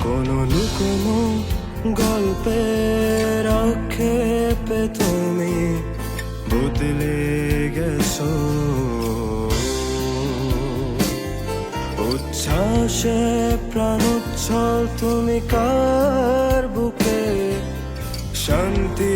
কোনো লুকোনো গল্পের আক্ষেপে তুমি বদলে গেছো। উচ্ছ্বাসে প্রাণোচ্ছল তুমি কার বুকে শান্তি